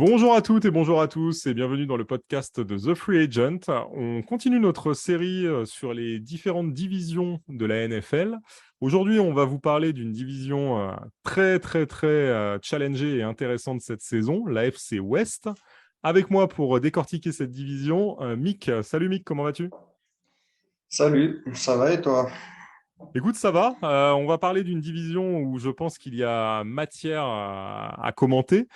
Bonjour à toutes et bonjour à tous et bienvenue dans le podcast de The Free Agent. On continue notre série sur les différentes divisions de la NFL. Aujourd'hui, on va vous parler d'une division très challengée et intéressante cette saison, la FC West. Avec moi pour décortiquer cette division, Mick. Salut Mick, comment vas-tu? Salut, ça va et toi? Écoute, ça va. On va parler d'une division où je pense qu'il y a matière à commenter,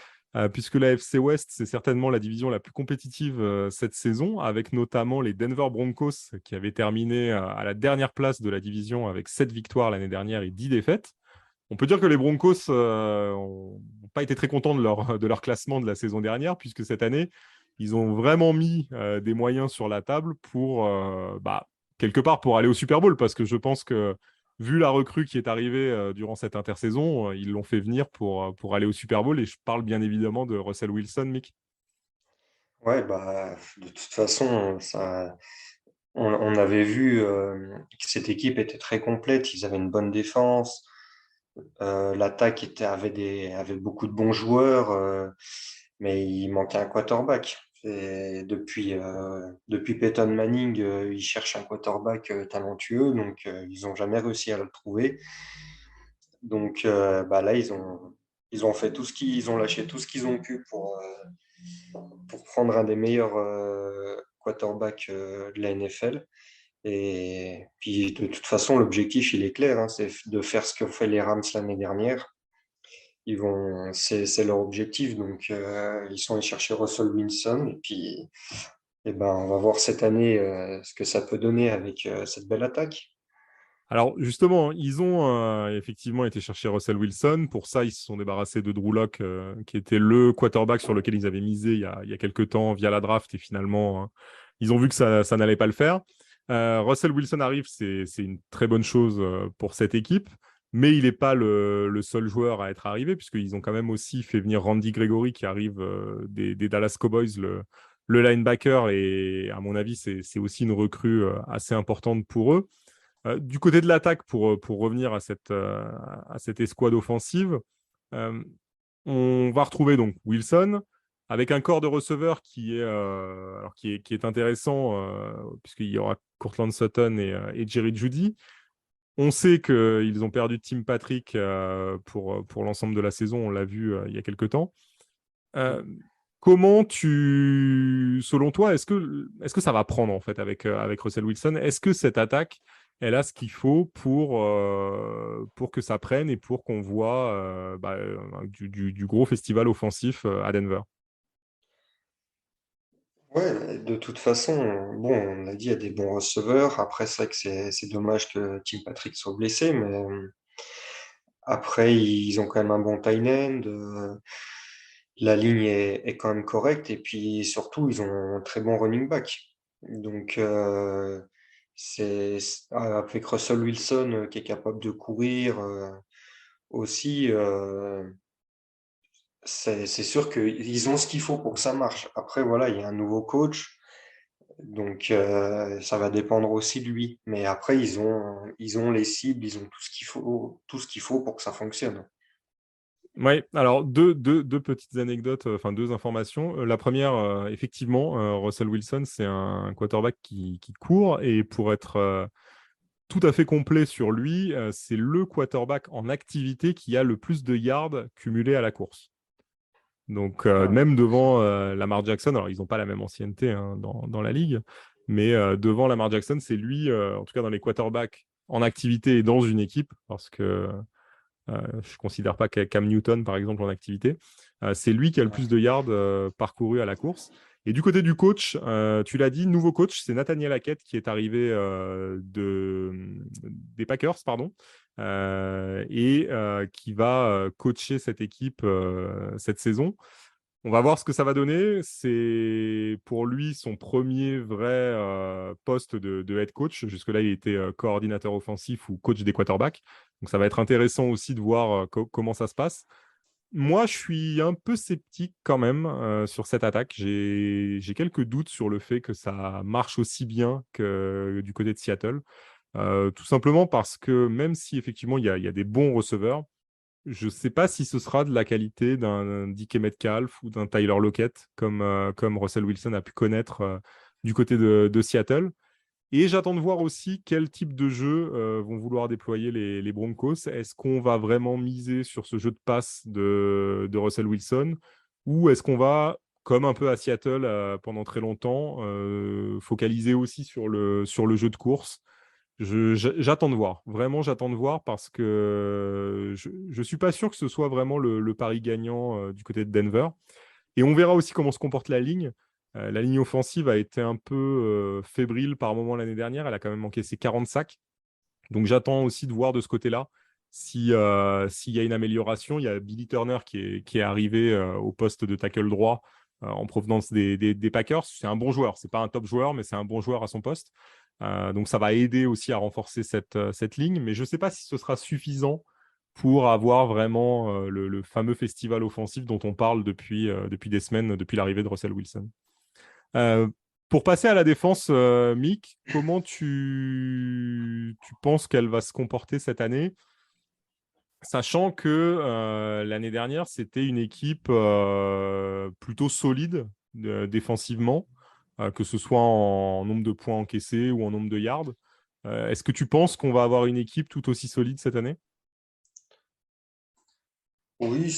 puisque la FC West, c'est certainement la division la plus compétitive cette saison, avec notamment les Denver Broncos qui avaient terminé à la dernière place de la division avec 7 victoires l'année dernière et 10 défaites. On peut dire que les Broncos n'ont pas été très contents de leur classement de la saison dernière, puisque cette année, ils ont vraiment mis des moyens sur la table pour, quelque part, pour aller au Super Bowl, parce que je pense que, vu la recrue qui est arrivée durant cette intersaison, ils l'ont fait venir pour aller au Super Bowl, et je parle bien évidemment de Russell Wilson, Mick. Ouais, bah, de toute façon, on avait vu que cette équipe était très complète. Ils avaient une bonne défense. L'attaque avait beaucoup de bons joueurs, mais il manquait un quarterback. Et depuis Peyton Manning, ils cherchent un quarterback talentueux, donc ils n'ont jamais réussi à le trouver. Donc bah là, ils ont fait ils ont lâché tout ce qu'ils ont pu pour prendre un des meilleurs quarterbacks de la NFL. Et puis, de toute façon, l'objectif, il est clair, hein, c'est de faire ce qu'ont fait les Rams l'année dernière. C'est leur objectif. Donc, ils sont allés chercher Russell Wilson. Et puis, eh ben, on va voir cette année ce que ça peut donner avec cette belle attaque. Alors justement, ils ont effectivement été chercher Russell Wilson. Pour ça, ils se sont débarrassés de Drew Lock, qui était le quarterback sur lequel ils avaient misé il y a quelques temps via la draft. Et finalement, ils ont vu que ça n'allait pas le faire. Russell Wilson arrive, c'est une très bonne chose pour cette équipe. Mais il n'est pas le seul joueur à être arrivé, puisqu'ils ont quand même aussi fait venir Randy Gregory, qui arrive des Dallas Cowboys, le linebacker. Et à mon avis, c'est aussi une recrue assez importante pour eux. Du côté de l'attaque, pour revenir à cette escouade offensive, euh, on va retrouver donc Wilson avec un corps de receveur qui est intéressant, puisqu'il y aura Courtland Sutton et Jerry Jeudy. On sait qu'ils ont perdu Tim Patrick pour l'ensemble de la saison, on l'a vu il y a quelques temps. Euh, selon toi, est-ce que ça va prendre en fait avec Russell Wilson? Est-ce que cette attaque, elle a ce qu'il faut pour que ça prenne et pour qu'on voit du gros festival offensif à Denver? Ouais, de toute façon, bon, on a dit il y a des bons receveurs. Après, c'est vrai que c'est dommage que Tim Patrick soit blessé, mais après, ils ont quand même un bon tight end. La ligne est quand même correcte. Et puis surtout, ils ont un très bon running back. Donc, avec Russell Wilson qui est capable de courir aussi, c'est sûr qu'ils ont ce qu'il faut pour que ça marche. Après, voilà, il y a un nouveau coach. Donc, ça va dépendre aussi de lui. Mais après, ils ont les cibles, ils ont tout ce qu'il faut pour que ça fonctionne. Oui, alors deux petites anecdotes, enfin deux informations. La première, effectivement, Russell Wilson, c'est un quarterback qui court et pour être tout à fait complet sur lui, c'est le quarterback en activité qui a le plus de yards cumulés à la course. Donc, Ah, même devant Lamar Jackson, alors ils n'ont pas la même ancienneté hein, dans la ligue, mais devant Lamar Jackson, c'est lui, en tout cas dans les quarterbacks en activité et dans une équipe, parce que je ne considère pas Cam Newton, par exemple, en activité. C'est lui qui a le plus de yards parcourus à la course. Et du côté du coach, tu l'as dit, nouveau coach, c'est Nathaniel Hackett qui est arrivé des Packers, pardon, et qui va coacher cette équipe cette saison. On va voir ce que ça va donner. C'est pour lui son premier vrai poste de head coach. Jusque-là, il était coordinateur offensif ou coach des quarterbacks. Donc ça va être intéressant aussi de voir comment ça se passe. Moi, je suis un peu sceptique quand même sur cette attaque. J'ai quelques doutes sur le fait que ça marche aussi bien que du côté de Seattle. Tout simplement parce que même si effectivement il y a des bons receveurs, je ne sais pas si ce sera de la qualité d'un DK Metcalf ou d'un Tyler Lockett, comme Russell Wilson a pu connaître du côté de Seattle. Et j'attends de voir aussi quel type de jeu vont vouloir déployer les Broncos. Est-ce qu'on va vraiment miser sur ce jeu de passe de Russell Wilson ou est-ce qu'on va, comme un peu à Seattle pendant très longtemps, focaliser aussi sur le jeu de course? J'attends de voir. Vraiment, j'attends de voir parce que je ne suis pas sûr que ce soit vraiment le pari gagnant du côté de Denver. Et on verra aussi comment se comporte la ligne. La ligne offensive a été un peu fébrile par moment l'année dernière. Elle a quand même encaissé 40 sacs. Donc j'attends aussi de voir de ce côté-là s'il y a une amélioration. Il y a Billy Turner qui est arrivé au poste de tackle droit en provenance des Packers. C'est un bon joueur. C'est pas un top joueur, mais c'est un bon joueur à son poste. Donc ça va aider aussi à renforcer cette ligne. Mais je ne sais pas si ce sera suffisant pour avoir vraiment le fameux festival offensif dont on parle depuis des semaines, depuis l'arrivée de Russell Wilson. Euh, pour passer à la défense, Mick, comment tu penses qu'elle va se comporter cette année, sachant que l'année dernière, c'était une équipe plutôt solide défensivement, que ce soit en nombre de points encaissés ou en nombre de yards. Est-ce que tu penses qu'on va avoir une équipe tout aussi solide cette année? Oui,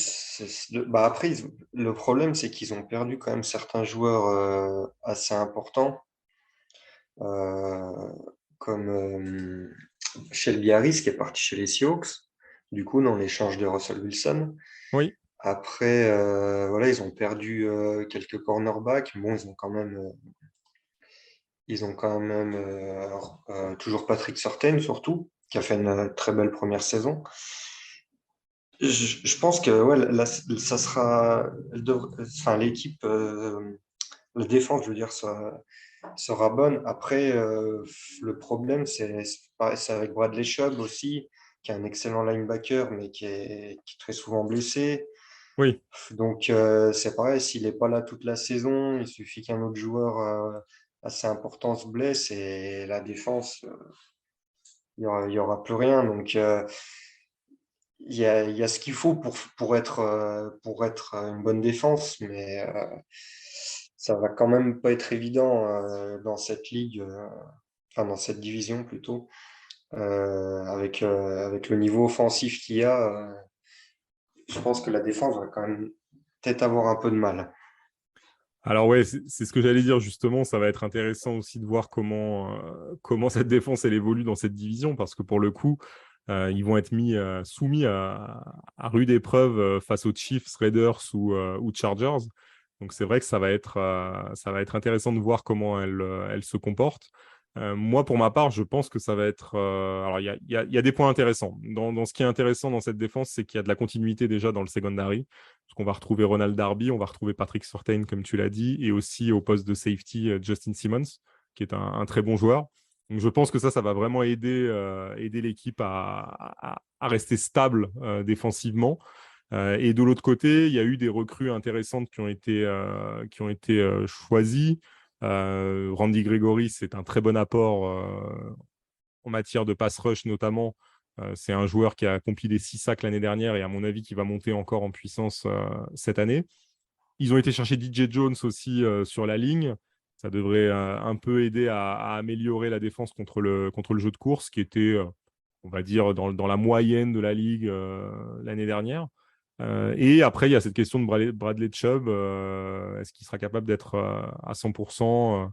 bah après, le problème, c'est qu'ils ont perdu quand même certains joueurs assez importants, euh, comme Shelby Harris qui est parti chez les Seahawks, du coup, dans l'échange de Russell Wilson. Oui, Après, voilà, ils ont perdu quelques cornerbacks. Bon, ils ont quand même toujours Patrick Surtain, surtout, qui a fait une très belle première saison. Je pense que ouais, là, ça sera, enfin, l'équipe, la défense, je veux dire, sera bonne. Après, le problème, c'est avec Bradley Chubb aussi, qui est un excellent linebacker, mais qui est très souvent blessé. oui. Donc, c'est pareil, s'il n'est pas là toute la saison, il suffit qu'un autre joueur assez important se blesse et la défense, il y aura plus rien. Donc, il y a ce qu'il faut pour être une bonne défense, mais ça va quand même pas être évident dans cette ligue, enfin dans cette division plutôt, avec le niveau offensif qu'il y a. Je pense que la défense va quand même peut-être avoir un peu de mal. Alors ouais, c'est ce que j'allais dire justement. Ça va être intéressant aussi de voir comment cette défense elle évolue dans cette division parce que pour le coup, ils vont être soumis à rude épreuve face aux Chiefs, Raiders ou Chargers. Donc c'est vrai que ça va être intéressant de voir comment elle se comporte. Moi, pour ma part, je pense que ça va être. Alors, il y a des points intéressants. Dans ce qui est intéressant dans cette défense, c'est qu'il y a de la continuité déjà dans le secondary. Parce qu'on va retrouver Ronald Darby, on va retrouver Patrick Surtain, comme tu l'as dit, et aussi au poste de safety, Justin Simmons, qui est un très bon joueur. Donc, je pense que ça va vraiment aider l'équipe à rester stable défensivement. Et de l'autre côté, il y a eu des recrues intéressantes qui ont été choisies. Randy Gregory, c'est un très bon apport en matière de pass rush notamment. C'est un joueur qui a accompli des 6 sacs l'année dernière et à mon avis qui va monter encore en puissance cette année. Ils ont été chercher DJ Jones aussi sur la ligne. Ça devrait un peu aider à améliorer la défense contre le jeu de course qui était, on va dire, dans la moyenne de la ligue l'année dernière. Et après, il y a cette question de Bradley Chubb. Est-ce qu'il sera capable d'être à 100%?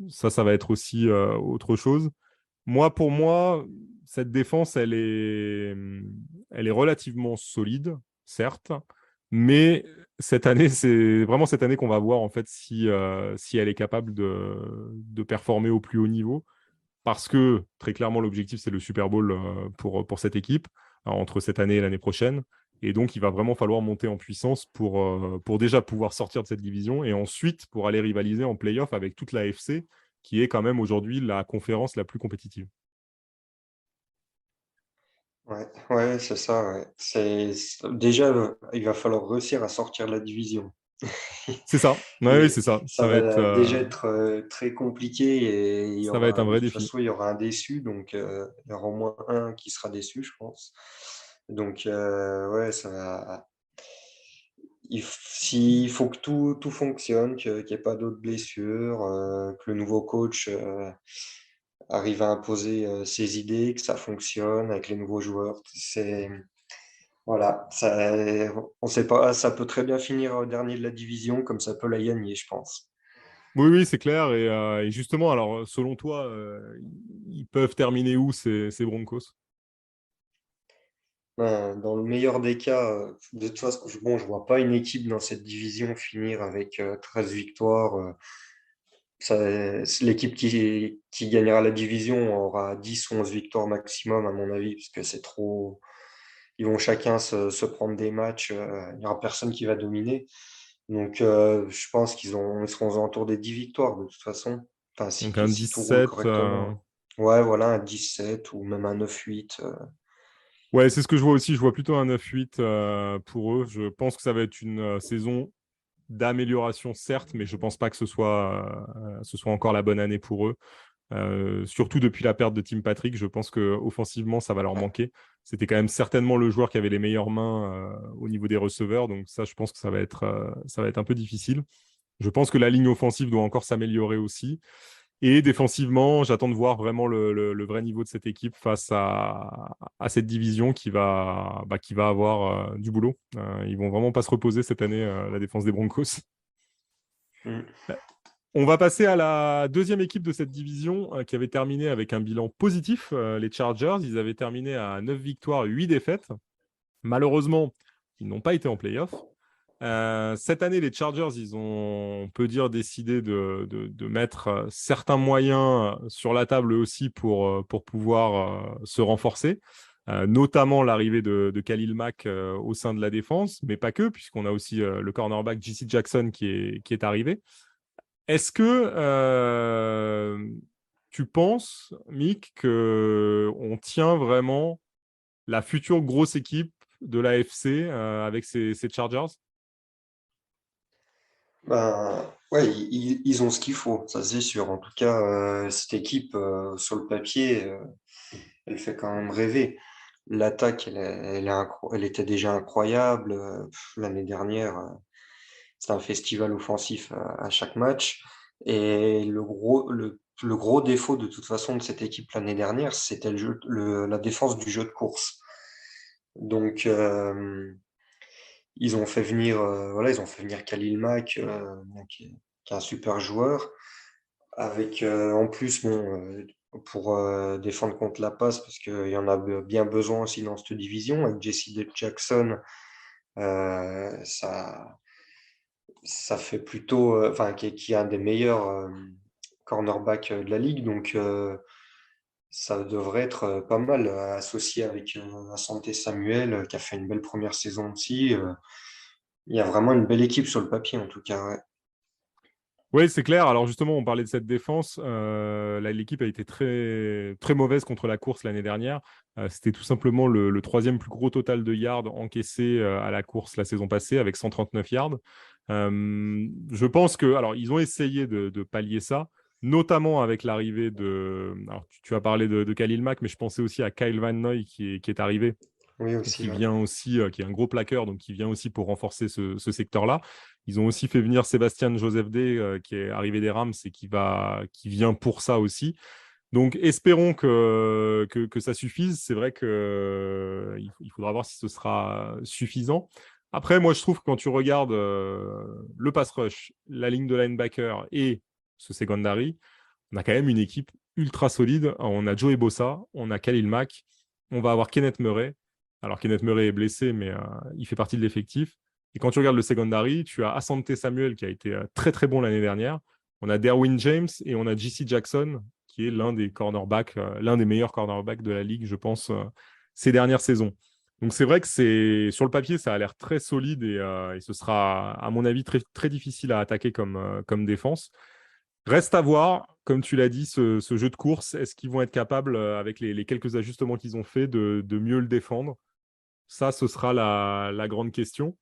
Ça va être aussi autre chose. Pour moi, cette défense, elle est relativement solide, certes, mais cette année, c'est vraiment cette année qu'on va voir en fait si elle est capable de performer au plus haut niveau, parce que très clairement l'objectif c'est le Super Bowl pour cette équipe entre cette année et l'année prochaine, et donc il va vraiment falloir monter en puissance pour déjà pouvoir sortir de cette division et ensuite pour aller rivaliser en playoff avec toute la AFC, qui est quand même aujourd'hui la conférence la plus compétitive. Ouais, ouais, c'est ça. Ouais. Déjà, il va falloir réussir à sortir de la division. C'est ça. Ouais, oui, Et c'est ça. ça va déjà être très compliqué et Ça va être un de vrai toute défi. façon, il y aura un déçu, donc il y aura au moins un qui sera déçu, je pense. Donc, ouais, s'il faut que tout fonctionne, qu'il n'y ait pas d'autres blessures, que le nouveau coach arrive à imposer ses idées, que ça fonctionne avec les nouveaux joueurs. Voilà, on sait pas, ça peut très bien finir au dernier de la division, comme ça peut la gagner, je pense. Oui, oui, c'est clair. Et justement, alors, selon toi, ils peuvent terminer où ces Broncos? Dans le meilleur des cas, de toute façon, bon, je vois pas une équipe dans cette division finir avec 13 victoires. L'équipe qui gagnera la division aura 10 ou 11 victoires maximum, à mon avis, parce que c'est trop. Ils vont chacun se prendre des matchs. Il n'y aura personne qui va dominer. Donc, je pense ils seront aux alentours des 10 victoires, de toute façon. Enfin, Donc un si tout roule 17. correctement. Ouais, voilà, un 17 ou même un 9-8. Ouais, c'est ce que je vois aussi. Je vois plutôt un 9-8 pour eux. Je pense que ça va être une saison d'amélioration, certes, mais je pense pas que ce soit encore la bonne année pour eux. Surtout depuis la perte de Tim Patrick, je pense que offensivement, ça va leur manquer. C'était quand même certainement le joueur qui avait les meilleures mains au niveau des receveurs, donc ça, je pense que ça va être un peu difficile. Je pense que la ligne offensive doit encore s'améliorer aussi. Et défensivement, j'attends de voir vraiment le vrai niveau de cette équipe face à cette division qui va avoir du boulot. Ils vont vraiment pas se reposer cette année, la défense des Broncos. Mm. On va passer à la deuxième équipe de cette division qui avait terminé avec un bilan positif, les Chargers. Ils avaient terminé à 9 victoires, 8 défaites. Malheureusement, ils n'ont pas été en playoff. Cette année, les Chargers, on peut dire, décidé de mettre certains moyens sur la table aussi pour pouvoir se renforcer, notamment l'arrivée de Khalil Mack au sein de la défense, mais pas que, puisqu'on a aussi le cornerback JC Jackson qui est arrivé. Est-ce que tu penses, Mick, qu'on tient vraiment la future grosse équipe de l'AFC avec ces Chargers? Ouais, ils ont ce qu'il faut, ça c'est sûr. En tout cas, cette équipe, sur le papier, elle fait quand même rêver. L'attaque, elle était déjà incroyable. L'année dernière, c'était un festival offensif à chaque match. Et le gros défaut de toute façon de cette équipe l'année dernière, c'était la défense du jeu de course. Donc, ils ont fait venir Khalil Mack, qui est un super joueur, avec en plus, bon, pour défendre contre la passe, parce qu'il y en a bien besoin aussi dans cette division, avec Jesse Jackson, euh, ça, ça fait plutôt, enfin, qui est un des meilleurs cornerbacks de la ligue, donc ça devrait être pas mal associé avec Asante Samuel, qui a fait une belle première saison aussi. Il y a vraiment une belle équipe sur le papier, en tout cas. Ouais. Oui, c'est clair. Alors justement, on parlait de cette défense. L'équipe a été très, très mauvaise contre la course l'année dernière. C'était tout simplement le troisième plus gros total de yards encaissés à la course la saison passée, avec 139 yards. Je pense que, alors, ils ont essayé de pallier ça, notamment avec l'arrivée de. Alors, tu as parlé de Khalil Mack, mais je pensais aussi à Kyle Van Noy qui est arrivé Oui, et aussi. qui Ouais. vient aussi, qui est un gros plaqueur, donc qui vient aussi pour renforcer ce secteur-là. Ils ont aussi fait venir Sébastien Joseph Day, qui est arrivé des Rams et qui vient pour ça aussi. Donc, espérons que ça suffise. C'est vrai que il faudra voir si ce sera suffisant. Après, moi, je trouve que quand tu regardes le pass rush, la ligne de linebacker et ce secondary, on a quand même une équipe ultra solide. On a Joey Bosa, on a Khalil Mack, on va avoir Kenneth Murray. Alors, Kenneth Murray est blessé, mais il fait partie de l'effectif. Et quand tu regardes le secondary, tu as Asante Samuel qui a été très très bon l'année dernière. On a Derwin James et on a JC Jackson qui est l'un des cornerbacks, l'un des meilleurs cornerbacks de la ligue, je pense, ces dernières saisons. Donc c'est vrai que c'est sur le papier, ça a l'air très solide et ce sera, à mon avis, très, très difficile à attaquer comme défense. Reste à voir, comme tu l'as dit, ce jeu de course, est-ce qu'ils vont être capables, avec les quelques ajustements qu'ils ont fait, de mieux le défendre? Ça, ce sera la grande question.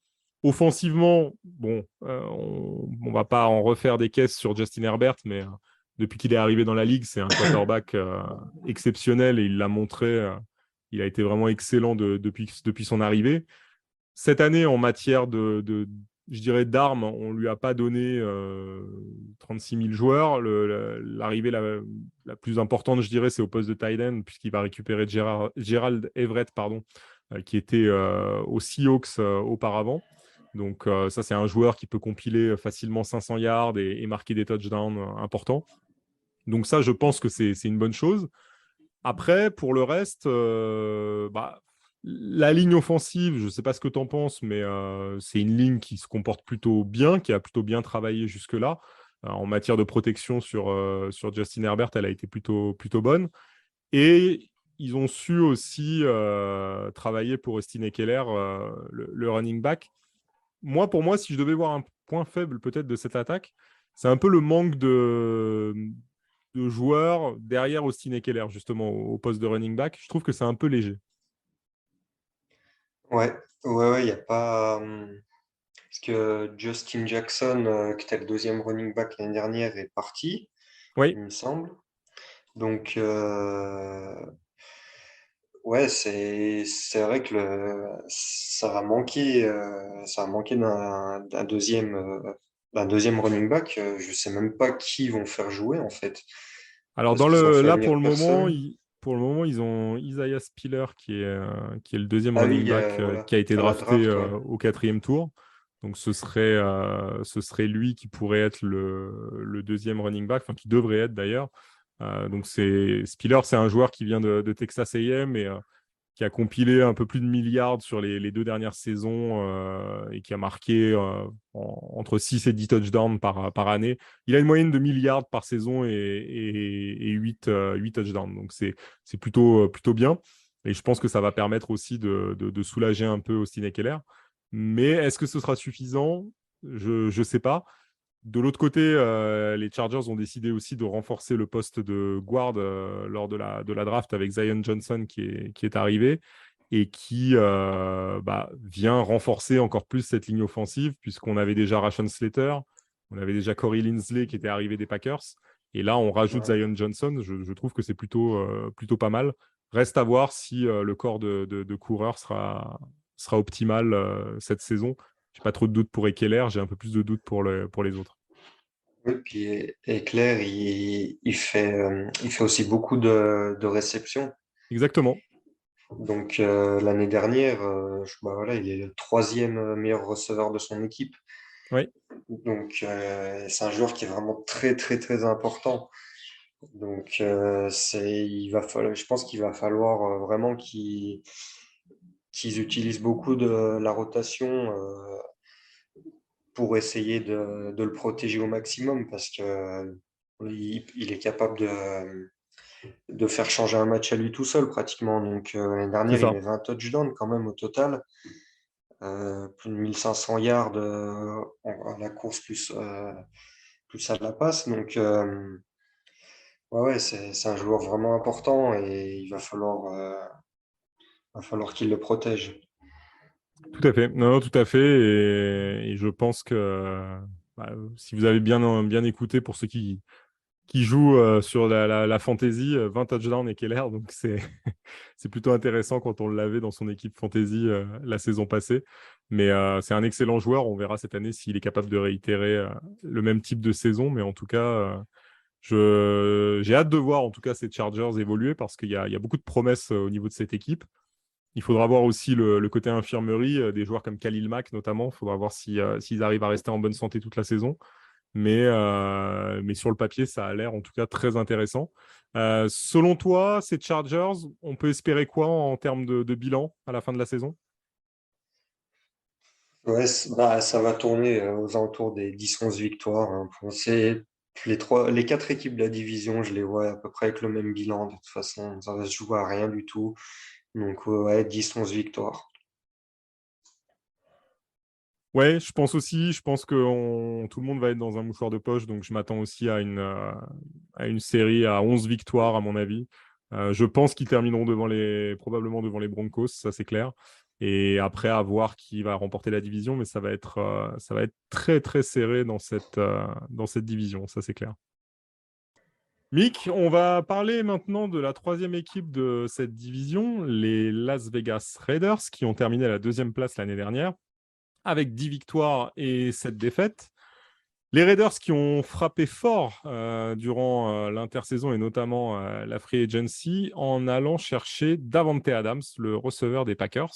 Offensivement, bon, on va pas en refaire des caisses sur Justin Herbert, mais depuis qu'il est arrivé dans la ligue, c'est un quarterback exceptionnel et il l'a montré. Il a été vraiment excellent depuis son arrivée. Cette année, en matière je dirais, d'armes, on ne lui a pas donné 36 000 joueurs. L'arrivée la plus importante, je dirais, c'est au poste de tight end, puisqu'il va récupérer Gerald Everett, pardon, qui était aux Seahawks auparavant. Donc ça, c'est un joueur qui peut compiler facilement 500 yards et marquer des touchdowns importants. Donc ça, je pense que c'est une bonne chose. Après, pour le reste, la ligne offensive, je ne sais pas ce que tu en penses, mais c'est une ligne qui se comporte plutôt bien, qui a plutôt bien travaillé jusque-là. En matière de protection sur Justin Herbert, elle a été plutôt bonne. Et ils ont su aussi travailler pour Austin Ekeler, le running back. Pour moi, si je devais voir un point faible peut-être de cette attaque, c'est un peu le manque de joueurs derrière Austin Ekeler, justement, au poste de running back. Je trouve que c'est un peu léger. Ouais, ouais, il n'y a pas. Parce que Justin Jackson, qui était le deuxième running back l'année dernière, est parti, Oui. il me semble. Donc, ouais, c'est vrai que ça va manquer d'un deuxième running back. Je sais même pas qui ils vont faire jouer en fait, Alors, parce qu'ils ont fait là, venir personne. pour le moment, ils ont Isaiah Spiller, qui est le deuxième Ah running oui, back voilà, qui a été à la drafté draft, ouais. au 4e tour. Donc, ce serait lui qui pourrait être le deuxième running back, enfin, qui devrait être d'ailleurs. Donc, Spiller, c'est un joueur qui vient de Texas A&M et qui a compilé un peu plus de milliards sur les 2 dernières saisons et qui a marqué entre 6 et 10 touchdowns par année. Il a une moyenne de milliards par saison et 8 touchdowns. Donc, c'est plutôt bien. Et je pense que ça va permettre aussi de soulager un peu Austin Ekeler. Mais est-ce que ce sera suffisant? Je ne sais pas. De l'autre côté, les Chargers ont décidé aussi de renforcer le poste de guard lors de la draft avec Zion Johnson qui est arrivé et qui vient renforcer encore plus cette ligne offensive puisqu'on avait déjà Rashawn Slater, on avait déjà Corey Linsley qui était arrivé des Packers et là on rajoute Ouais. Zion Johnson. Je trouve que c'est plutôt pas mal. Reste à voir si le corps de coureurs sera optimal cette saison. J'ai pas trop de doutes pour Ekeler, j'ai un peu plus de doutes pour les autres. Oui, puis Eclair, il fait aussi beaucoup de réceptions. Exactement. Donc l'année dernière, voilà, il est le troisième meilleur receveur de son équipe. Oui, Donc c'est un joueur qui est vraiment très très très important. Donc je pense qu'il va falloir vraiment qu'ils utilisent beaucoup de la rotation pour essayer de le protéger au maximum parce que il est capable de faire changer un match à lui tout seul pratiquement. Donc l'année c'est dernière, il ça. met 20 touchdowns quand même au total. Plus de 1500 yards à la course plus à la passe. Donc ouais, c'est un joueur vraiment important et va falloir qu'il le protège. Tout à fait. Non, non, tout à fait. Et je pense que si vous avez bien écouté pour ceux qui jouent sur la fantasy, 20 touchdowns et Keller, donc c'est plutôt intéressant quand on l'avait dans son équipe fantasy la saison passée. Mais c'est un excellent joueur. On verra cette année s'il est capable de réitérer le même type de saison. Mais en tout cas, j'ai hâte de voir en tout cas ces Chargers évoluer parce qu'il y a beaucoup de promesses au niveau de cette équipe. Il faudra voir aussi le côté infirmerie, des joueurs comme Khalil Mack notamment. Il faudra voir s'ils arrivent à rester en bonne santé toute la saison. Mais sur le papier, ça a l'air en tout cas très intéressant. Selon toi, ces Chargers, on peut espérer quoi en termes de bilan à la fin de la saison? Ouais, ça va tourner aux alentours des 10-11 victoires, hein. Les quatre équipes de la division, je les vois à peu près avec le même bilan. De toute façon, ça va se jouer à rien du tout. Donc, ouais, 10-11 victoires. Ouais, je pense aussi. Je pense que tout le monde va être dans un mouchoir de poche. Donc, je m'attends aussi à une série à 11 victoires, à mon avis. Je pense qu'ils termineront probablement devant les Broncos, ça c'est clair. Et après, à voir qui va remporter la division. Mais ça va être très, très serré dans cette division, ça c'est clair. Mick, on va parler maintenant de la troisième équipe de cette division, les Las Vegas Raiders, qui ont terminé à la deuxième place l'année dernière, avec 10 victoires et 7 défaites. Les Raiders qui ont frappé fort durant l'intersaison et notamment la free agency en allant chercher Davante Adams, le receveur des Packers.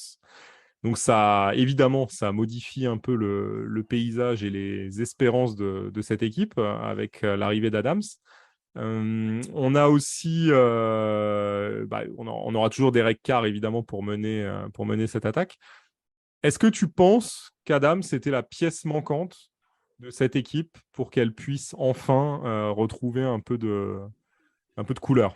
Donc ça, évidemment, ça modifie un peu le paysage et les espérances de cette équipe avec l'arrivée d'Adams. On a aussi, on aura toujours Derek Carr évidemment pour mener cette attaque. Est-ce que tu penses qu'Adams était la pièce manquante de cette équipe pour qu'elle puisse enfin retrouver un peu de couleur?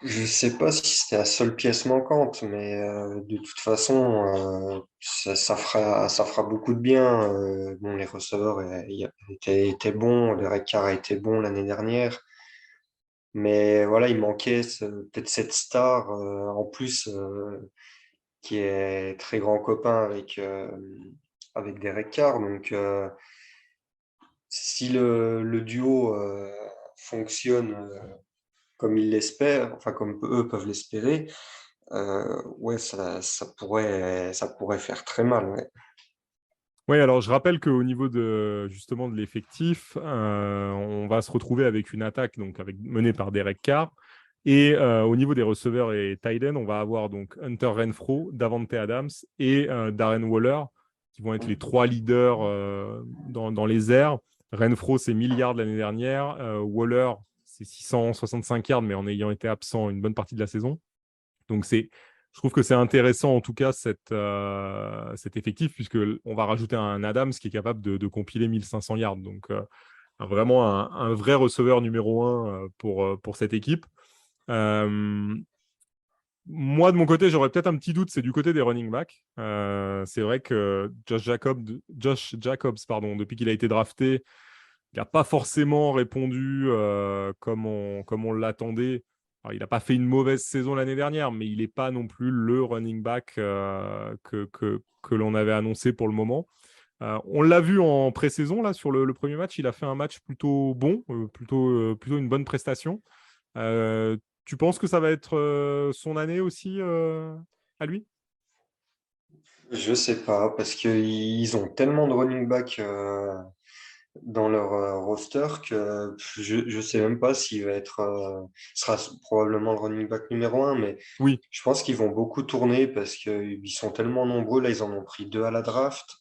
Je sais pas si c'était la seule pièce manquante, mais de toute façon, ça fera beaucoup de bien. Bon, les receveurs étaient bons, le Carr a été bon l'année dernière, mais voilà, il manquait peut-être cette star en plus qui est très grand copain avec Derek Carr. Donc, si le duo fonctionne comme ils l'espèrent, enfin comme eux peuvent l'espérer, ouais, ça pourrait faire très mal. Ouais. Oui, alors je rappelle qu'au niveau de justement de l'effectif, on va se retrouver avec une attaque menée par Derek Carr. Et au niveau des receveurs et tight end, on va avoir donc Hunter Renfrow, Davante Adams et Darren Waller, qui vont être les trois leaders dans les airs. Renfrow, c'est 1000 yards l'année dernière. Waller, c'est 665 yards, mais en ayant été absent une bonne partie de la saison. Donc je trouve que c'est intéressant en tout cas cet effectif, puisqu'on va rajouter un Adams qui est capable de compiler 1500 yards. Donc vraiment un vrai receveur numéro un pour cette équipe. Euh, Moi, de mon côté, j'aurais peut-être un petit doute, c'est du côté des running backs. C'est vrai que Josh Jacobs, pardon, depuis qu'il a été drafté, il n'a pas forcément répondu comme on l'attendait. Alors, il n'a pas fait une mauvaise saison l'année dernière, mais il n'est pas non plus le running back que l'on avait annoncé pour le moment. On l'a vu en pré-saison, là, sur le premier match. Il a fait un match plutôt bon, plutôt une bonne prestation. Euh, Tu penses que ça va être son année aussi à lui? Je sais pas, parce qu'ils ont tellement de running back dans leur roster que je sais même pas s'il va être, sera probablement le running back numéro un, mais Oui, je pense qu'ils vont beaucoup tourner parce qu'ils sont tellement nombreux. Là, ils en ont pris deux à la draft.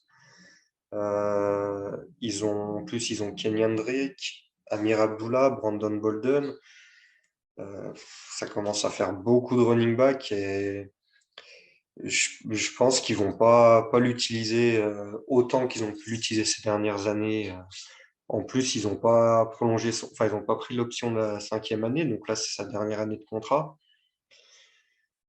En plus, ils ont Kenyan Drake, Amir Abdullah, Brandon Bolden. Euh, Ça commence à faire beaucoup de running back et je pense qu'ils vont pas l'utiliser autant qu'ils ont pu l'utiliser ces dernières années. En plus, ils n'ont pas prolongé, enfin, ils n'ont pas pris l'option de la cinquième année, donc là, c'est sa dernière année de contrat.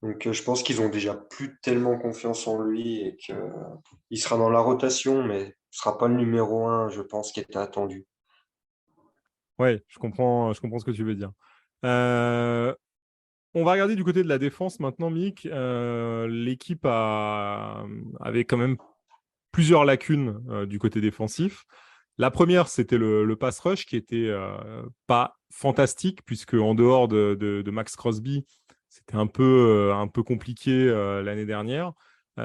Donc, je pense qu'ils ont déjà plus tellement confiance en lui et qu'il sera dans la rotation, mais ce sera pas le numéro un, je pense, qui était attendu. ouais, je comprends ce que tu veux dire. Euh, on va regarder du côté de la défense maintenant, Mick. L'équipe avait quand même plusieurs lacunes du côté défensif. La première, c'était le pass rush qui était pas fantastique, puisque en dehors de Max Crosby, c'était un peu compliqué l'année dernière.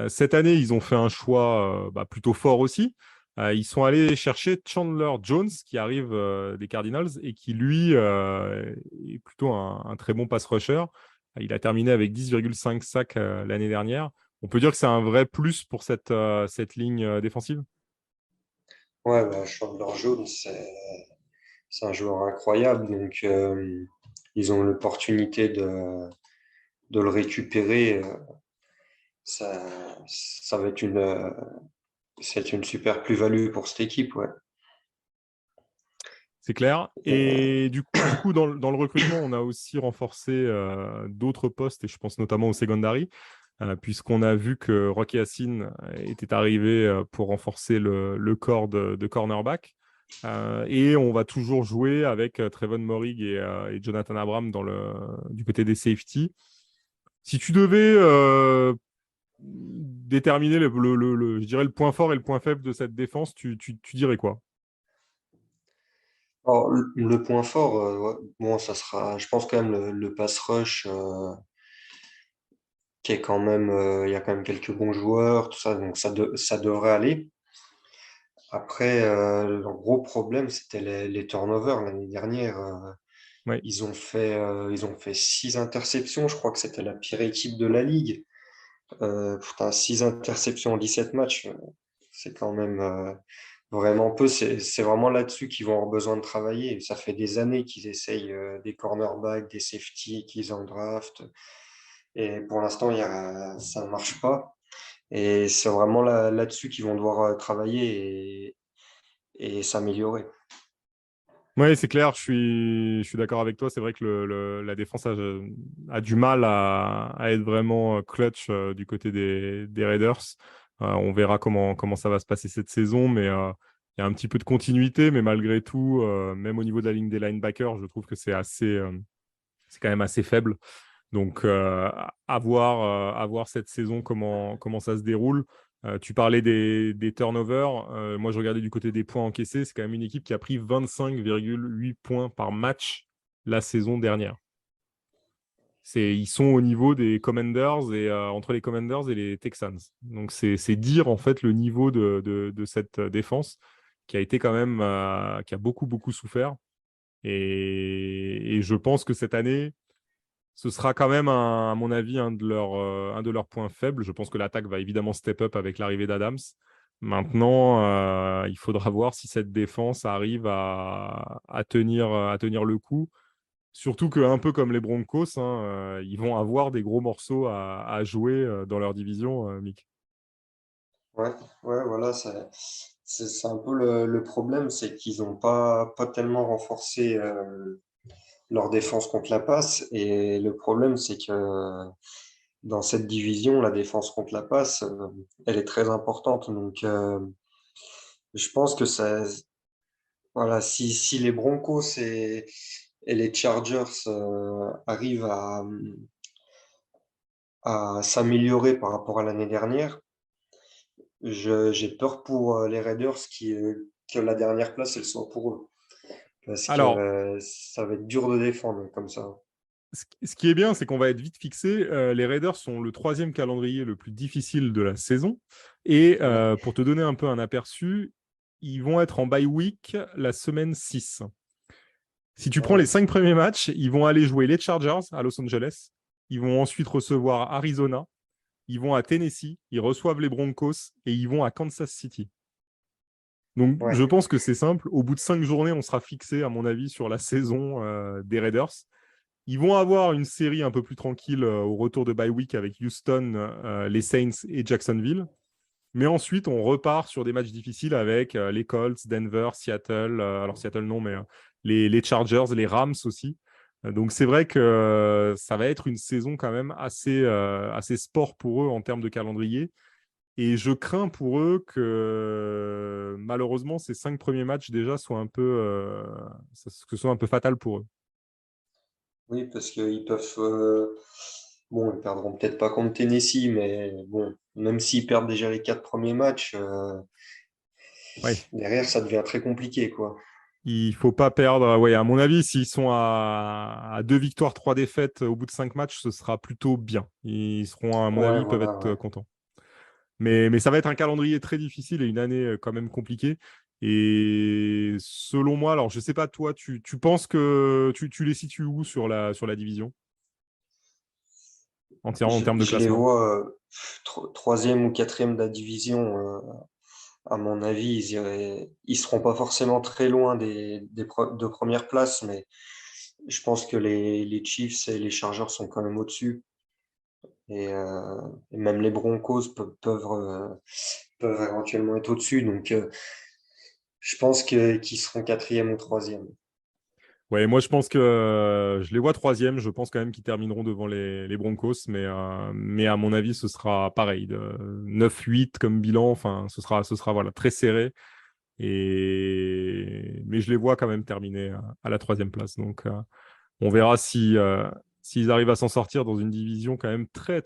Cette année, ils ont fait un choix plutôt fort aussi. Ils sont allés chercher Chandler Jones, qui arrive des Cardinals et qui, lui, est plutôt un très bon pass rusher. Il a terminé avec 10,5 sacs l'année dernière. On peut dire que c'est un vrai plus pour cette ligne défensive. Ouais, bah, Chandler Jones, c'est un joueur incroyable, donc ils ont l'opportunité de le récupérer. Ça, ça va être c'est une super plus-value pour cette équipe, ouais. C'est clair. Et, Et du coup, dans le recrutement, on a aussi renforcé d'autres postes, et je pense notamment au secondary, puisqu'on a vu que Rocky Yassin était arrivé pour renforcer le corps de cornerback. Et on va toujours jouer avec Trevon Moehrig et Jonathan Abram du côté des safety. Si tu devais déterminer je dirais le point fort et le point faible de cette défense, tu dirais quoi? Alors, le point fort, ouais, bon, ça sera, je pense quand même le pass rush, qui est quand même, il y a quand même quelques bons joueurs, tout ça, donc ça devrait aller. Après, le gros problème, c'était les turnovers l'année dernière. Oui. Ils ont fait 6 interceptions. Je crois que c'était la pire équipe de la ligue. Putain, 6 interceptions en 17 matchs, c'est quand même vraiment peu. C'est vraiment là-dessus qu'ils vont avoir besoin de travailler. Ça fait des années qu'ils essayent des cornerbacks, des safety qu'ils en draft. Et pour l'instant, ça ne marche pas. Et c'est vraiment là-dessus qu'ils vont devoir travailler et s'améliorer. Oui, c'est clair, je suis d'accord avec toi. C'est vrai que la défense a du mal à être vraiment clutch du côté des Raiders. On verra comment ça va se passer cette saison, mais il y a un petit peu de continuité, mais malgré tout, même au niveau de la ligne des linebackers, je trouve que c'est quand même assez faible. Donc, à voir cette saison comment ça se déroule. Tu parlais des turnovers. Moi, je regardais du côté des points encaissés. C'est quand même une équipe qui a pris 25,8 points par match la saison dernière. Ils sont au niveau des Commanders et entre les Commanders et les Texans. Donc, c'est dire en fait le niveau de cette défense qui a été quand même, qui a beaucoup souffert. Et je pense que cette année, ce sera quand même, à mon avis, un de leurs points faibles. Je pense que l'attaque va évidemment step up avec l'arrivée d'Adams. Maintenant, il faudra voir si cette défense arrive à tenir le coup. Surtout qu'un peu comme les Broncos, hein, ils vont avoir des gros morceaux à jouer dans leur division, Mick. Ouais, ouais, voilà, c'est un peu le problème, c'est qu'ils n'ont pas tellement renforcé leur défense contre la passe. Et le problème, c'est que dans cette division, la défense contre la passe, elle est très importante. Donc, je pense que voilà, si les Broncos et les Chargers arrivent à s'améliorer par rapport à l'année dernière, j'ai peur pour les Raiders que la dernière place, elle soit pour eux. Parce que Alors, ça va être dur de défendre comme ça. ce qui est bien, c'est qu'on va être vite fixé. Les Raiders sont le troisième calendrier le plus difficile de la saison. Et Ouais, pour te donner un peu un aperçu, ils vont être en bye week la semaine 6. Si tu prends les ouais, 5 premiers matchs, ils vont aller jouer les Chargers à Los Angeles. Ils vont ensuite recevoir Arizona. Ils vont à Tennessee. Ils reçoivent les Broncos et ils vont à Kansas City. Donc, je ouais. pense que c'est simple. Au bout de 5 journées, on sera fixé, à mon avis, sur la saison des Raiders. Ils vont avoir une série un peu plus tranquille au retour de bye week avec Houston, les Saints et Jacksonville. Mais ensuite, on repart sur des matchs difficiles avec les Colts, Denver, Seattle. Alors, Seattle, non, mais les Chargers, les Rams aussi. Donc, c'est vrai que ça va être une saison quand même assez sport pour eux en termes de calendrier. Et je crains pour eux que malheureusement, ces 5 premiers matchs déjà soient un peu, que ce soit un peu fatal pour eux. Oui, parce qu'ils peuvent. Bon, ils perdront peut-être pas contre Tennessee, mais bon, même s'ils perdent déjà les 4 premiers matchs, Ouais. derrière, ça devient très compliqué, quoi. Il faut pas perdre. Ouais, à mon avis, s'ils sont à 2 victoires, 3 défaites au bout de 5 matchs, ce sera plutôt bien. Ils seront, à mon avis, Ouais, ils peuvent voilà, être ouais. contents. Mais ça va être un calendrier très difficile et une année quand même compliquée. Et selon moi, alors je sais pas, toi, tu penses que tu les situes où sur la division en termes de Je les classement? vois troisième ou quatrième de la division. À mon avis, ils seront pas forcément très loin de première place, mais je pense que les Chiefs et les Chargers sont quand même au-dessus. Et même les Broncos peuvent éventuellement être au-dessus. Donc, je pense qu'ils seront quatrième ou troisième. Ouais, moi je pense que je les vois troisième. Je pense quand même qu'ils termineront devant les Broncos, mais à mon avis, ce sera pareil, de 9-8 comme bilan. Enfin, ce sera voilà, très serré. Mais je les vois quand même terminer à la troisième place. Donc, on verra s'ils arrivent à s'en sortir dans une division quand même très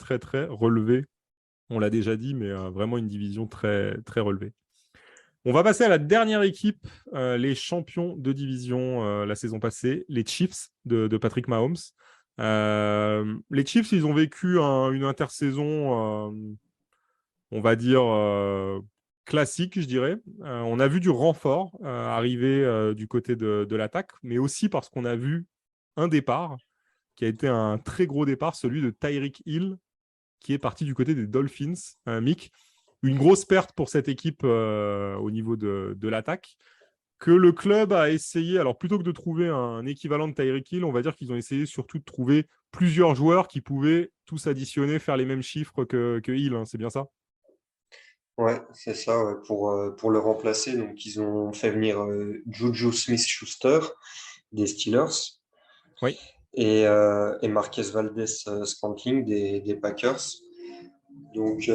relevée. On l'a déjà dit, mais vraiment une division très relevée. On va passer à la dernière équipe, les champions division la saison passée, les Chiefs de Patrick Mahomes. Les Chiefs, ils ont vécu une intersaison, on va dire, classique, je dirais. On a vu du renfort arriver du côté de l'attaque, mais aussi parce qu'on a vu un départ qui a été un très gros départ, celui de Tyreek Hill, qui est parti du côté des Dolphins, Mick. Une grosse perte pour cette équipe au niveau de l'attaque, que le club a essayé, alors plutôt que de trouver un équivalent de Tyreek Hill, on va dire qu'ils ont essayé surtout de trouver plusieurs joueurs qui pouvaient tous additionner, faire les mêmes chiffres que Hill, hein, c'est bien ça? Ouais, c'est ça, ouais, pour le remplacer. Donc, ils ont fait venir Juju Smith-Schuster des Steelers Oui. et Marquez Valdez-Scantling des Packers. Donc,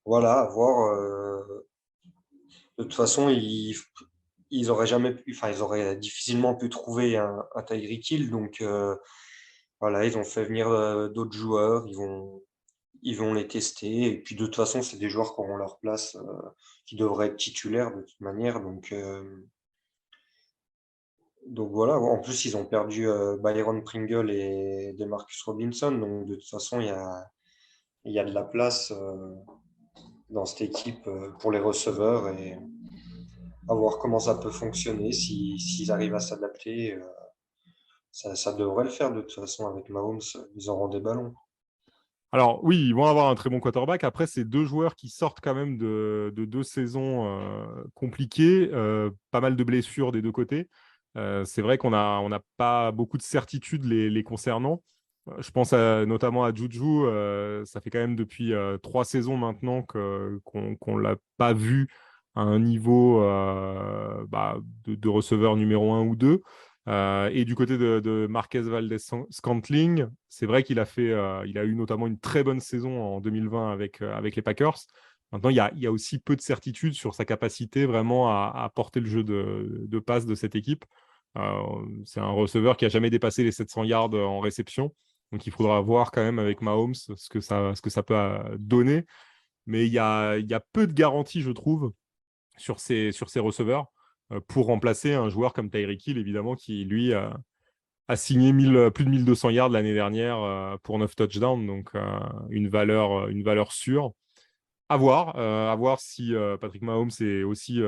voilà, à voir. De toute façon, ils auraient jamais pu, enfin, ils auraient difficilement pu trouver un Tyreek Hill. Donc, voilà, ils ont fait venir d'autres joueurs. Ils vont les tester. Et puis, de toute façon, c'est des joueurs qui auront leur place, qui devraient être titulaires de toute manière. Donc voilà. En plus, ils ont perdu Byron Pringle et DeMarcus Robinson. Donc, de toute façon, il y a de la place dans cette équipe pour les receveurs et à voir comment ça peut fonctionner. S'ils arrivent à s'adapter, ça devrait le faire de toute façon avec Mahomes. Ils auront des ballons. Alors oui, ils vont avoir un très bon quarterback. Après, c'est deux joueurs qui sortent quand même de deux saisons compliquées, pas mal de blessures des deux côtés. C'est vrai on n'a pas beaucoup de certitudes les concernant. Je pense notamment à Juju. Ça fait quand même depuis 3 saisons maintenant qu'on l'a pas vu à un niveau de receveur numéro 1 ou 2. Et du côté de Marquez Valdez-Scantling, c'est vrai il a eu notamment une très bonne saison en 2020 avec les Packers. Maintenant, il y a aussi peu de certitude sur sa capacité vraiment à porter le jeu de passe de cette équipe. C'est un receveur qui a jamais dépassé les 700 yards en réception. Donc, il faudra voir quand même avec Mahomes ce que ça peut donner. Mais il y a peu de garanties, je trouve, sur ces receveurs pour remplacer un joueur comme Tyreek Hill, évidemment, qui, lui, a signé plus de 1200 yards l'année dernière pour 9 touchdowns, donc une valeur sûre. À voir si Patrick Mahomes est aussi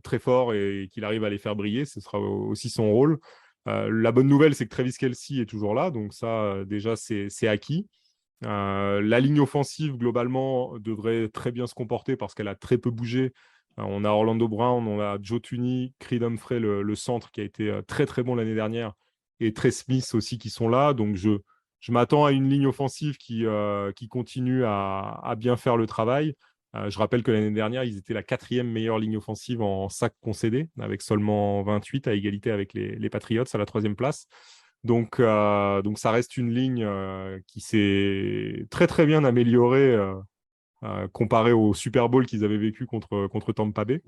très fort et qu'il arrive à les faire briller, ce sera aussi son rôle. La bonne nouvelle, c'est que Travis Kelce est toujours là, donc ça, déjà, c'est acquis. La ligne offensive, globalement, devrait très bien se comporter parce qu'elle a très peu bougé. On a Orlando Brown, on a Joe Thuney, Creed Humphrey, le centre, qui a été très très bon l'année dernière, et Trey Smith aussi qui sont là. Donc je m'attends à une ligne offensive qui continue à bien faire le travail. Je rappelle que l'année dernière, ils étaient la 4e meilleure ligne offensive en sacs concédés, avec seulement 28 à égalité avec les Patriots à la 3e place. Donc ça reste une ligne qui s'est très très bien améliorée comparée au Super Bowl qu'ils avaient vécu contre Tampa Bay.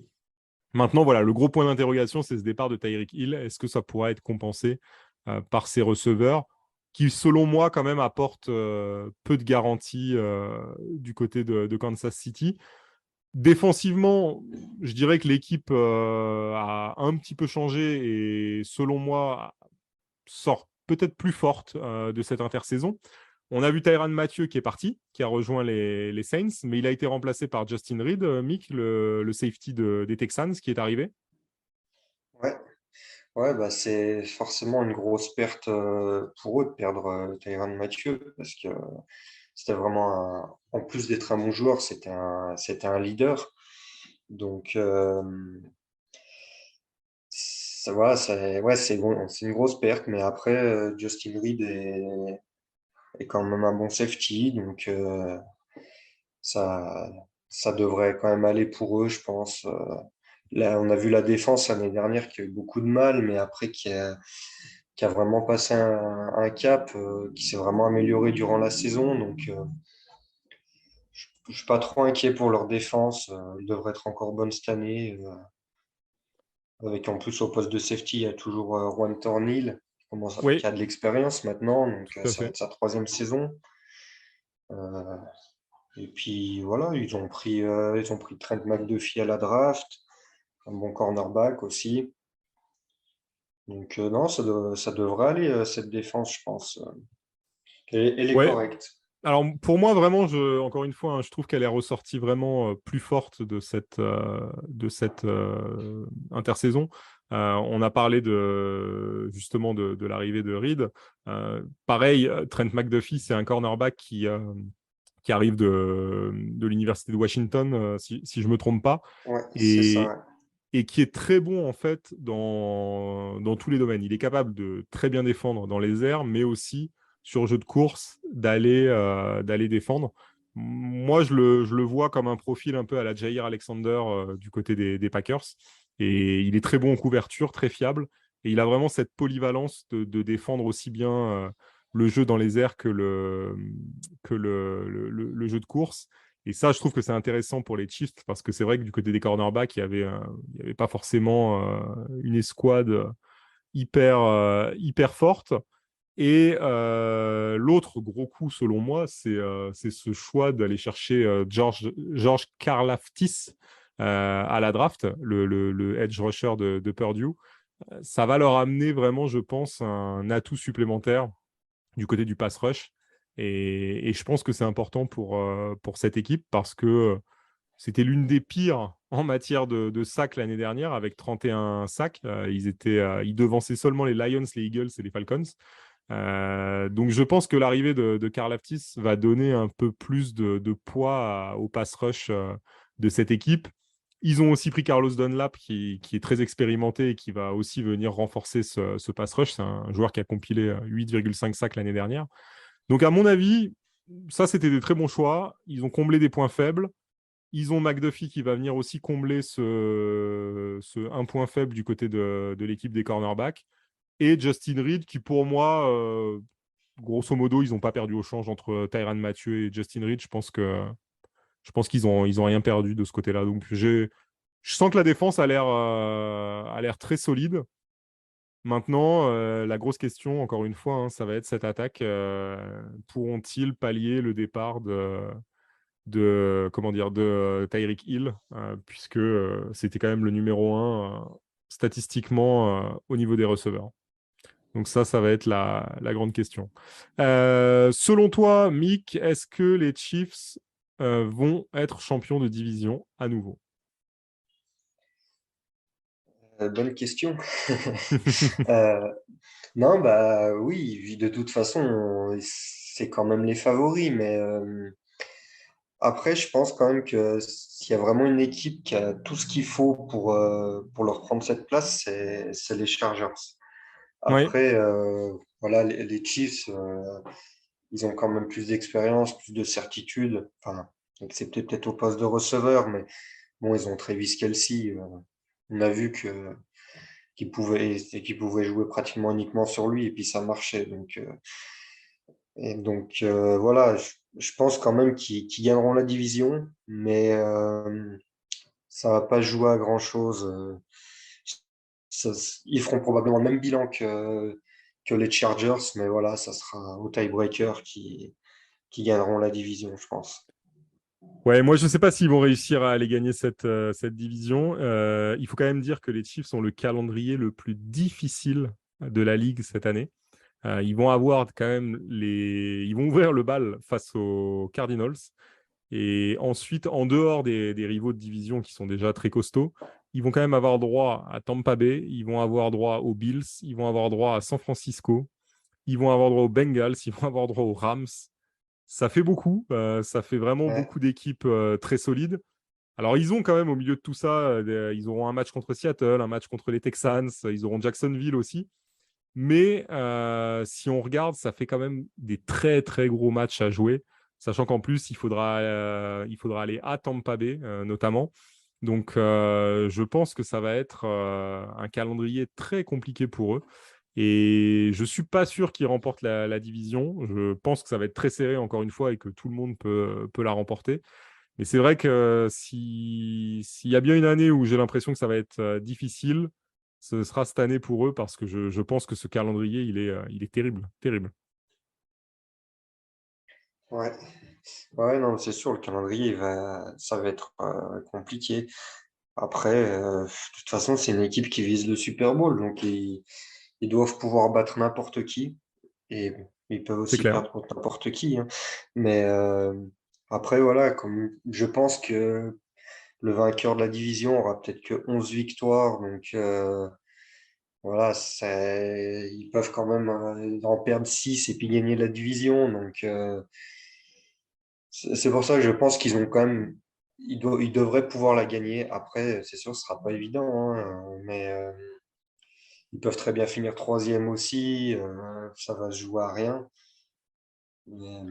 Maintenant, voilà, le gros point d'interrogation, c'est ce départ de Tyreek Hill. Est-ce que ça pourra être compensé par ses receveurs qui, selon moi, quand même apportent peu de garanties du côté de Kansas City. Défensivement, je dirais que l'équipe a un petit peu changé et, selon moi, sort peut-être plus forte de cette intersaison. On a vu Tyrann Mathieu qui est parti, qui a rejoint les Saints, mais il a été remplacé par Justin Reed, Mick, le safety des Texans, qui est arrivé. Ouais, ouais, bah c'est forcément une grosse perte pour eux de perdre Tyrann Mathieu parce que c'était vraiment en plus d'être un bon joueur, c'était un leader. Donc, voilà, ouais, c'est une grosse perte, mais après, Justin Reed est quand même un bon safety, donc ça, ça devrait quand même aller pour eux, je pense. Là, on a vu la défense l'année dernière qui a eu beaucoup de mal, mais après qui a vraiment passé un cap, qui s'est vraiment amélioré durant la saison. Donc, je suis pas trop inquiet pour leur défense. Elle devrait être encore bonne cette année. Avec en plus au poste de safety, il y a toujours Juan Thornhill qui Oui, a de l'expérience maintenant, donc tout à ça va fait. être sa 3e saison. Euh, Et puis voilà, ils ont pris Trent McDuffie à la draft, un bon cornerback aussi. Donc non, ça devrait aller, cette défense, je pense. Elle est Ouais, correcte. alors pour moi, vraiment, encore une fois, hein, je trouve qu'elle est ressortie vraiment plus forte de cette intersaison. On a parlé justement de l'arrivée de Reed. Pareil, Trent McDuffie, c'est un cornerback qui arrive de l'université de Washington, si je me trompe pas, Ouais, c'est ça. et, Ouais. et qui est très bon en fait dans tous les domaines. Il est capable de très bien défendre dans les airs, mais aussi sur jeu de course d'aller défendre. Moi, je le vois comme un profil un peu à la Jair Alexander du côté des Packers. Et il est très bon en couverture, très fiable. Et il a vraiment cette polyvalence de défendre aussi bien le jeu dans les airs que le jeu de course. Et ça, je trouve que c'est intéressant pour les Chiefs parce que c'est vrai que du côté des cornerbacks, il y avait pas forcément une escouade hyper forte. Et l'autre gros coup, selon moi, c'est ce choix d'aller chercher George Karlaftis à la draft, le edge rusher de Purdue. Ça va leur amener vraiment, je pense, un atout supplémentaire du côté du pass rush. Et je pense que c'est important pour cette équipe parce que c'était l'une des pires en matière de sacs l'année dernière avec 31 sacs. Ils devançaient seulement les Lions, les Eagles et les Falcons. Donc je pense que l'arrivée de Karl Aftis va donner un peu plus de poids au pass rush de cette équipe. Ils ont aussi pris Carlos Dunlap qui est très expérimenté et qui va aussi venir renforcer ce pass rush. C'est un joueur qui a compilé 8,5 sacs l'année dernière. Donc à mon avis, ça c'était des très bons choix. Ils ont comblé des points faibles. Ils ont McDuffie qui va venir aussi combler ce un point faible du côté de l'équipe des cornerbacks. Et Justin Reed qui pour moi, grosso modo, ils n'ont pas perdu au change entre Tyrann Mathieu et Justin Reed. Je pense qu'ils ont rien perdu de ce côté-là. Donc je sens que la défense a l'air très solide. Maintenant, la grosse question, encore une fois, hein, ça va être cette attaque. Pourront-ils pallier le départ comment dire, de Tyreek Hill, puisque c'était quand même le numéro un statistiquement au niveau des receveurs. Donc ça va être la grande question. Selon toi, Mick, est-ce que les Chiefs vont être champions de division à nouveau? Bonne question. Euh, non, bah oui, de toute façon, c'est quand même les favoris, mais après, je pense quand même que s'il y a vraiment une équipe qui a tout ce qu'il faut pour leur prendre cette place, c'est les Chargers. Oui, Après, voilà, les Chiefs, ils ont quand même plus d'expérience, plus de certitude, enfin, excepté peut-être au poste de receveur, mais bon, ils ont Travis Kelce. On a vu qu'il pouvait jouer pratiquement uniquement sur lui, et puis ça marchait. Voilà, je pense quand même qu'ils gagneront la division, mais ça va pas jouer à grand-chose. Ça- Ils feront probablement le même bilan que les Chargers, mais voilà, ça sera au tiebreaker qui gagneront la division, je pense. ouais, moi je ne sais pas s'ils vont réussir à aller gagner cette division. Il faut quand même dire que les Chiefs ont le calendrier le plus difficile de la ligue cette année. Ils vont avoir quand même ils vont ouvrir le bal face aux Cardinals. Et ensuite, en dehors des rivaux de division qui sont déjà très costauds, ils vont quand même avoir droit à Tampa Bay, ils vont avoir droit aux Bills, ils vont avoir droit à San Francisco, ils vont avoir droit aux Bengals, ils vont avoir droit aux Rams. Ça fait beaucoup, ça fait vraiment Ouais, beaucoup d'équipes très solides. Alors, ils ont quand même au milieu de tout ça, ils auront un match contre Seattle, un match contre les Texans, ils auront Jacksonville aussi. Mais si on regarde, ça fait quand même des très très gros matchs à jouer, sachant qu'en plus, il faudra aller à Tampa Bay notamment. Donc je pense que ça va être un calendrier très compliqué pour eux. Et je suis pas sûr qu'ils remportent la division. Je pense que ça va être très serré encore une fois et que tout le monde peut la remporter. Mais c'est vrai que s'il y a bien une année où j'ai l'impression que ça va être difficile, ce sera cette année pour eux parce que je pense que ce calendrier, il est terrible, terrible. ouais. Ouais, non, c'est sûr, le calendrier, ça va être compliqué. Après, de toute façon, c'est une équipe qui vise le Super Bowl, donc ils doivent pouvoir battre n'importe qui. Et bon, ils peuvent C'est aussi clair. perdre contre n'importe qui, hein. Mais après, voilà, comme je pense que le vainqueur de la division aura peut-être que 11 victoires, donc voilà, ils peuvent quand même en perdre 6 et puis gagner la division. Donc c'est pour ça que je pense qu'ils ont quand même, ils devraient pouvoir la gagner. Après, c'est sûr, ce sera pas évident, hein, mais ils peuvent très bien finir troisième aussi. Ça va se jouer à rien. Mais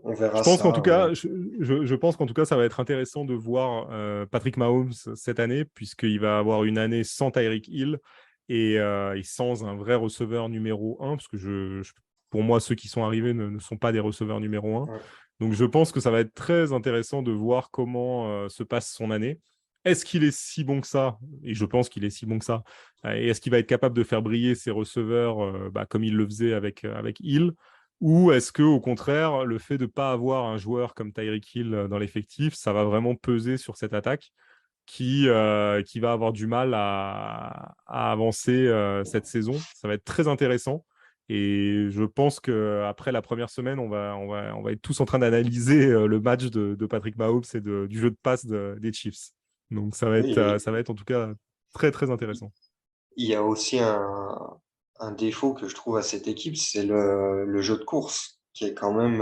on Je verra pense qu'en tout ça. cas, je pense qu'en tout cas, ça va être intéressant de voir Patrick Mahomes cette année, puisqu'il va avoir une année sans Tyreek Hill et sans un vrai receveur numéro un, parce que pour moi, ceux qui sont arrivés ne sont pas des receveurs numéro un. Ouais. Donc, je pense que ça va être très intéressant de voir comment se passe son année. Est-ce qu'il est si bon que ça? Et je pense qu'il est si bon que ça. Et est-ce qu'il va être capable de faire briller ses receveurs comme il le faisait avec Hill? Ou est-ce que, au contraire, le fait de ne pas avoir un joueur comme Tyreek Hill dans l'effectif, ça va vraiment peser sur cette attaque qui va avoir du mal à avancer cette saison? Ça va être très intéressant. Et je pense qu'après la première semaine, on va être tous en train d'analyser le match de Patrick Mahomes et du jeu de passe des Chiefs. Donc Oui, ça va être en tout cas très, très intéressant. il y a aussi un défaut que je trouve à cette équipe, c'est le jeu de course, qui est quand même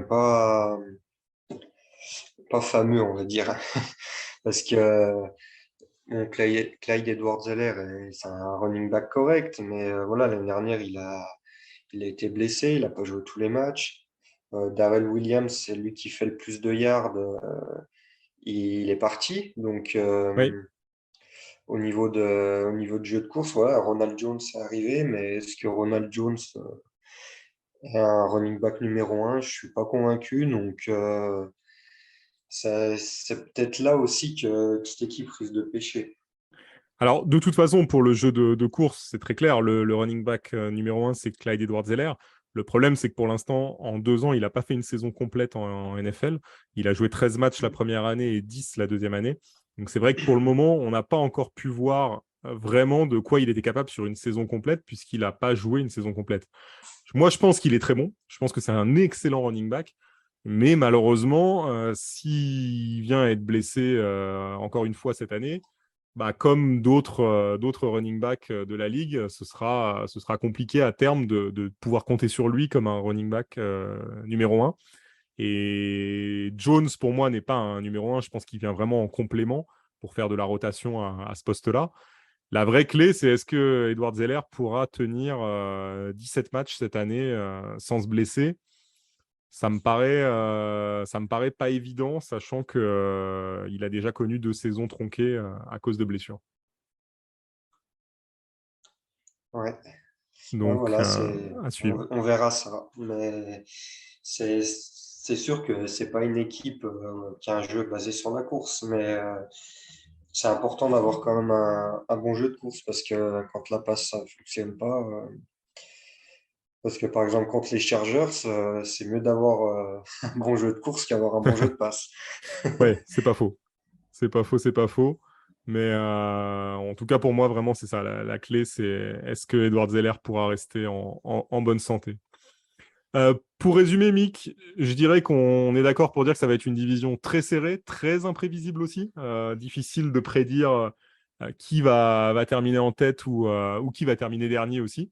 pas fameux, on va dire. Parce que bon, Clyde Edwards-Helaire, c'est un running back correct, mais voilà, l'année dernière, il a été blessé, il n'a pas joué tous les matchs. Darrell Williams, c'est lui qui fait le plus de yards, il est parti. Donc, Oui. au niveau de jeu de course, voilà, Ronald Jones est arrivé, mais est-ce que Ronald Jones est un running back numéro un? Je suis pas convaincu. Donc, c'est peut-être là aussi que cette équipe risque de pêcher. Alors, de toute façon, pour le jeu de course, c'est très clair. Le running back numéro un, c'est Clyde Edwards-Helaire. Le problème, c'est que pour l'instant, en 2 ans, il n'a pas fait une saison complète en NFL. Il a joué 13 matchs la première année et 10 la deuxième année. Donc, c'est vrai que pour le moment, on n'a pas encore pu voir vraiment de quoi il était capable sur une saison complète, puisqu'il n'a pas joué une saison complète. Moi, je pense qu'il est très bon. Je pense que c'est un excellent running back. Mais malheureusement, s'il vient à être blessé encore une fois cette année, bah, comme d'autres running backs de la ligue, ce sera compliqué à terme de pouvoir compter sur lui comme un running back numéro un. Et Jones, pour moi, n'est pas un numéro un. Je pense qu'il vient vraiment en complément pour faire de la rotation à ce poste-là. La vraie clé, c'est est-ce que Edward Zeller pourra tenir 17 matchs cette année sans se blesser? Ça me paraît pas évident, sachant que, il a déjà connu 2 saisons tronquées à cause de blessures. Ouais. Ouais, Donc, voilà, à suivre. on verra ça. Mais c'est sûr que c'est pas une équipe qui a un jeu basé sur la course, mais c'est important d'avoir quand même un bon jeu de course parce que quand la passe, ça fonctionne pas. Parce que par exemple, contre les Chargers, c'est mieux d'avoir un bon jeu de course qu'avoir un bon jeu de passe. Ouais, c'est pas faux. C'est pas faux, c'est pas faux. Mais en tout cas, pour moi, vraiment, c'est ça. La clé, c'est est-ce que Edward Zeller pourra rester en bonne santé? Pour résumer, Mick, je dirais qu'on est d'accord pour dire que ça va être une division très serrée, très imprévisible aussi. Difficile de prédire qui va terminer en tête ou qui va terminer dernier aussi.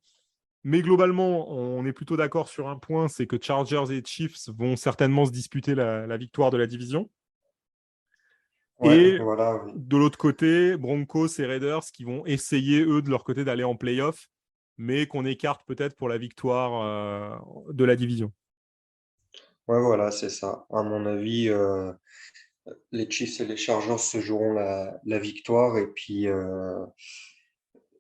Mais globalement, on est plutôt d'accord sur un point, c'est que Chargers et Chiefs vont certainement se disputer la victoire de la division. Ouais, Et voilà, oui. de l'autre côté, Broncos et Raiders qui vont essayer, eux, de leur côté, d'aller en playoff, mais qu'on écarte peut-être pour la victoire de la division. Ouais, voilà, c'est ça. À mon avis, les Chiefs et les Chargers se joueront la victoire et puis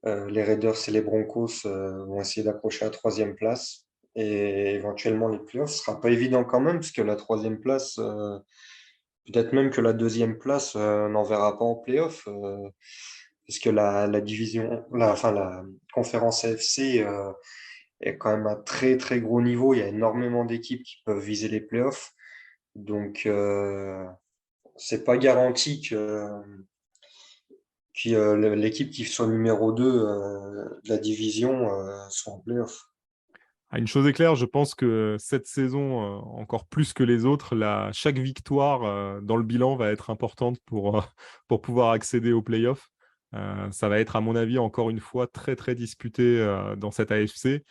les Raiders et les Broncos vont essayer d'accrocher la troisième place et éventuellement les playoffs. Ce sera pas évident quand même, parce que la troisième place, peut-être même que la deuxième place, n'enverra pas en playoff, parce que la division, enfin la conférence AFC est quand même un très très gros niveau. Il y a énormément d'équipes qui peuvent viser les playoffs. Donc, c'est pas garanti que l'équipe qui soit numéro 2 de la division soit en playoff. Ah, une chose est claire, je pense que cette saison, encore plus que les autres, chaque victoire dans le bilan va être importante pour pouvoir accéder aux playoffs. Ça va être, à mon avis, encore une fois, très, très disputé dans cette AFC.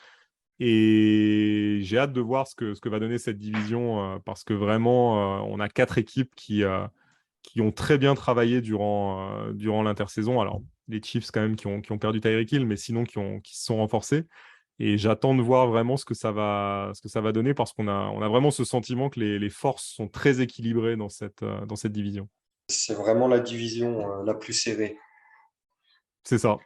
Et j'ai hâte de voir ce que va donner cette division parce que vraiment, on a 4 équipes qui ont très bien travaillé durant l'intersaison. Alors, les Chiefs, quand même, qui ont perdu Tyreek Hill, mais sinon qui se sont renforcés. Et j'attends de voir vraiment ce que ça va donner parce qu'on a vraiment ce sentiment que les forces sont très équilibrées dans cette division. C'est vraiment la division la plus serrée. C'est ça.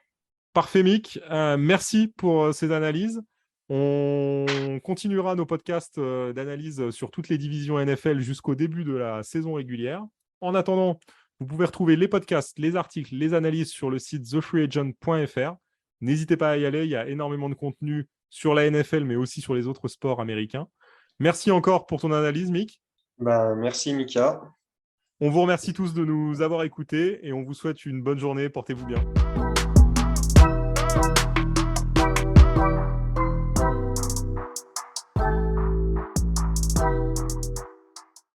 Parfait, Mick. Merci pour ces analyses. On continuera nos podcasts d'analyse sur toutes les divisions NFL jusqu'au début de la saison régulière. En attendant, vous pouvez retrouver les podcasts, les articles, les analyses sur le site thefreeagent.fr. N'hésitez pas à y aller, il y a énormément de contenu sur la NFL, mais aussi sur les autres sports américains. Merci encore pour ton analyse, Mick. Ben, merci Mika. On vous remercie tous de nous avoir écoutés et on vous souhaite une bonne journée. Portez-vous bien.